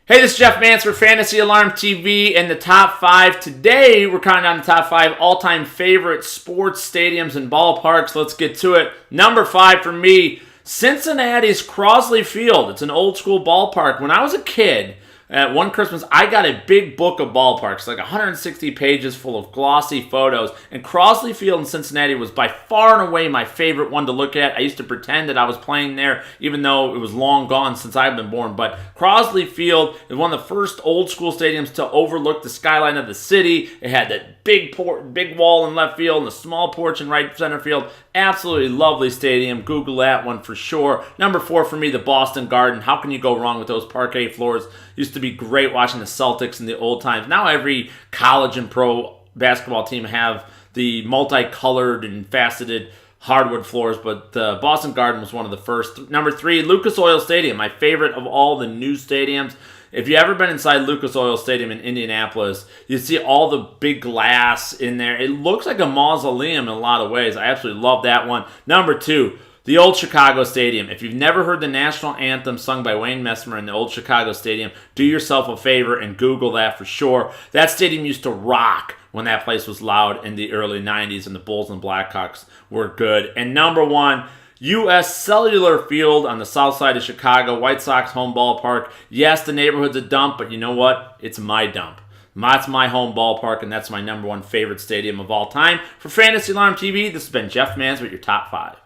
Hey, this is Jeff Mance for Fantasy Alarm TV and the top 5. Today, we're counting down the top 5 all-time favorite sports stadiums and ballparks. Let's get to it. Number 5 for me, Cincinnati's Crosley Field. It's an old-school ballpark. When I was a kid, at one Christmas, I got a big book of ballparks, like 160 pages full of glossy photos, and Crosley Field in Cincinnati was by far and away my favorite one to look at. I used to pretend that I was playing there, even though it was long gone since I've been born, but Crosley Field is one of the first old-school stadiums to overlook the skyline of the city. It had that big wall in left field and a small porch in right center field. Absolutely lovely stadium. Google that one for sure. Number 4 for me, the Boston Garden. How can you go wrong with those parquet floors? Used to be great watching the Celtics in the old times. Now every college and pro basketball team have the multicolored and faceted hardwood floors, but the Boston Garden was one of the first. Number 3, Lucas Oil Stadium, my favorite of all the new stadiums. If you've ever been inside Lucas Oil Stadium in Indianapolis, you see all the big glass in there. It looks like a mausoleum in a lot of ways. I absolutely love that one. Number 2, the old Chicago Stadium. If you've never heard the national anthem sung by Wayne Messmer in the old Chicago Stadium, do yourself a favor and Google that for sure. That stadium used to rock when that place was loud in the early 90s and the Bulls and Blackhawks were good. And number 1, U.S. Cellular Field on the south side of Chicago, White Sox home ballpark. Yes, the neighborhood's a dump, but you know what? It's my dump. That's my home ballpark, and that's my number 1 favorite stadium of all time. For Fantasy Alarm TV, this has been Jeff Mans with your top 5.